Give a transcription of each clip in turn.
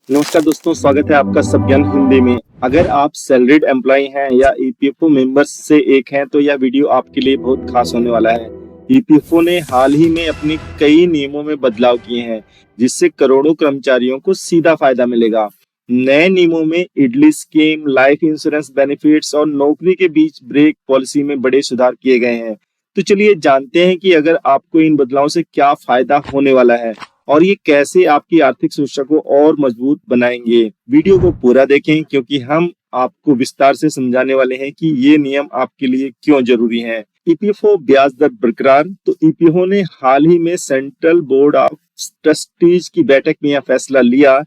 नमस्कार दोस्तों, स्वागत है आपका सब ज्ञान हिंदी में। अगर आप सैलरीड एम्प्लॉय हैं या ईपीएफओ मेंबर्स से एक हैं तो यह वीडियो आपके लिए बहुत खास होने वाला है। ईपीएफओ ने हाल ही में अपने कई नियमों में बदलाव किए हैं, जिससे करोड़ों कर्मचारियों को सीधा फायदा मिलेगा। नए नियमों में idli scheme, life insurance benefits और नौकरी के बीच ब्रेक पॉलिसी में बड़े सुधार किए गए हैं। तो चलिए जानते हैं कि अगर आपको इन बदलावों से क्या फायदा होने वाला है और ये कैसे आपकी आर्थिक सुरक्षा को और मजबूत बनाएंगे। वीडियो को पूरा देखें क्योंकि हम आपको विस्तार से समझाने वाले हैं कि ये नियम आपके लिए क्यों जरूरी हैं। ईपीएफओ ब्याज दर बरकरार। तो ईपीएफओ ने हाल ही में सेंट्रल बोर्ड ऑफ ट्रस्टीज की बैठक में यह फैसला लिया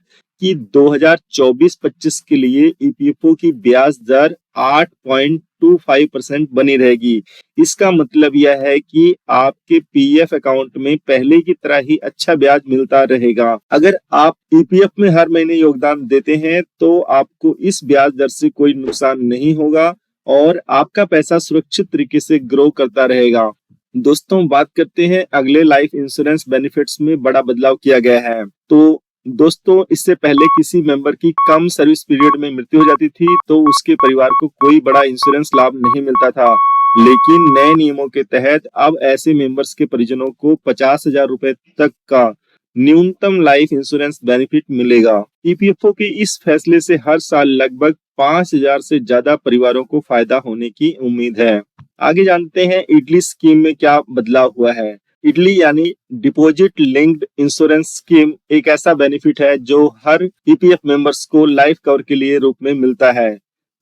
कि 2024-25 के लिए ईपीएफओ की ब्याज दर 8.25% बनी रहेगी। इसका मतलब यह है कि आपके पीएफ अकाउंट में पहले की तरह ही अच्छा ब्याज मिलता रहेगा। अगर आप ईपीएफ में हर महीने योगदान देते हैं तो आपको इस ब्याज दर से कोई नुकसान नहीं होगा और आपका पैसा सुरक्षित तरीके से ग्रो करता रहेगा। दोस्तों, बात करते हैं अगले लाइफ इंश्योरेंस बेनिफिट्स में बड़ा बदलाव किया गया है। तो दोस्तों, इससे पहले किसी मेंबर की कम सर्विस पीरियड में मृत्यु हो जाती थी तो उसके परिवार को कोई बड़ा इंश्योरेंस लाभ नहीं मिलता था, लेकिन नए नियमों के तहत अब ऐसे मेंबर्स के परिजनों को 50,000 रुपए तक का न्यूनतम लाइफ इंश्योरेंस बेनिफिट मिलेगा। ईपीएफओ के इस फैसले से हर साल लगभग 5,000 से ज्यादा परिवारों को फायदा होने की उम्मीद है। आगे जानते हैं इडली स्कीम में क्या बदलाव हुआ है। इडली यानी डिपॉजिट लिंक्ड इंश्योरेंस स्कीम एक ऐसा बेनिफिट है जो हर ईपीएफ मेंबर्स को लाइफ कवर के लिए रूप में मिलता है।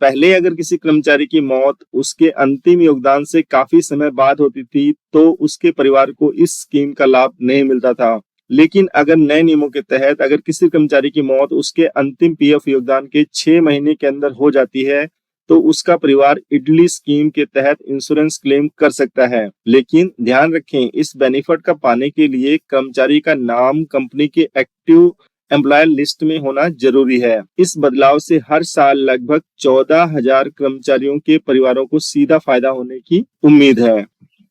पहले अगर किसी कर्मचारी की मौत उसके अंतिम योगदान से काफी समय बाद होती थी तो उसके परिवार को इस स्कीम का लाभ नहीं मिलता था, लेकिन अगर नए नियमों के तहत अगर किसी कर्मचारी की मौत उसके अंतिम पीएफ योगदान के 6 महीने के अंदर हो जाती है तो उसका परिवार इडली स्कीम के तहत इंश्योरेंस क्लेम कर सकता है। लेकिन ध्यान रखें, इस बेनिफिट का पाने के लिए कर्मचारी का नाम कंपनी के एक्टिव एम्प्लॉयर लिस्ट में होना जरूरी है। इस बदलाव से हर साल लगभग 14,000 कर्मचारियों के परिवारों को सीधा फायदा होने की उम्मीद है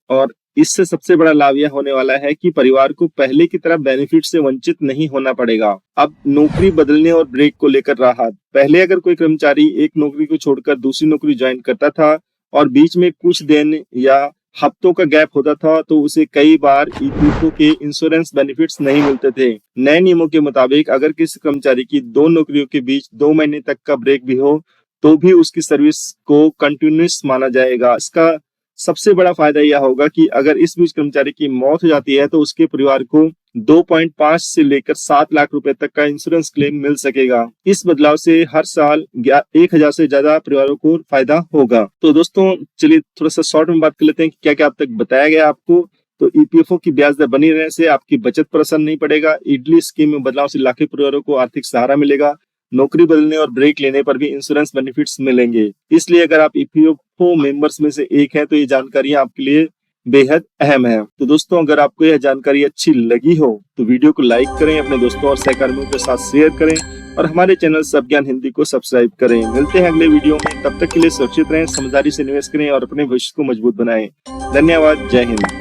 और इससे सबसे बड़ा लाभ यह होने वाला है कि परिवार को पहले की तरह बेनिफिट से वंचित नहीं होना पड़ेगा। अब नौकरी बदलने और ब्रेक को लेकर राहत। पहले अगर कोई कर्मचारी एक नौकरी को छोड़कर दूसरी नौकरी ज्वाइन करता था और बीच में कुछ दिन या हफ्तों का गैप होता था तो उसे कई बार ईपीएफओ के इंश्योरेंस बेनिफिट्स नहीं मिलते थे। नए नियमों के मुताबिक अगर किसी कर्मचारी की 2 नौकरियों के बीच 2 महीने तक का ब्रेक भी हो तो भी उसकी सर्विस को कंटिन्यूस माना जाएगा। इसका सबसे बड़ा फायदा यह होगा कि अगर इस बीच कर्मचारी की मौत हो जाती है तो उसके परिवार को 2.5 से लेकर 7 लाख रुपए तक का इंश्योरेंस क्लेम मिल सकेगा। इस बदलाव से हर साल 1,000 से ज्यादा परिवारों को फायदा होगा। तो दोस्तों, चलिए थोड़ा सा शॉर्ट में बात कर लेते हैं कि क्या क्या अब तक बताया गया आपको। तो ईपीएफओ की ब्याज दर बनी रहने से आपकी बचत पर असर नहीं पड़ेगा। इडली स्कीम में बदलाव से लाखों परिवारों को आर्थिक सहारा मिलेगा। नौकरी बदलने और ब्रेक लेने पर भी इंश्योरेंस बेनिफिट्स मिलेंगे। इसलिए अगर आप ईपीएफओ मेंबर्स में से एक हैं तो ये जानकारियां आपके लिए बेहद अहम है। तो दोस्तों, अगर आपको यह जानकारी अच्छी लगी हो तो वीडियो को लाइक करें, अपने दोस्तों और सहकर्मियों के साथ शेयर करें और हमारे चैनल सब ज्ञान हिंदी को सब्सक्राइब करें। मिलते हैं अगले वीडियो में, तब तक के लिए सुरक्षित रहें, समझदारी से निवेश करें और अपने भविष्य को मजबूत बनाएं। धन्यवाद। जय हिंद।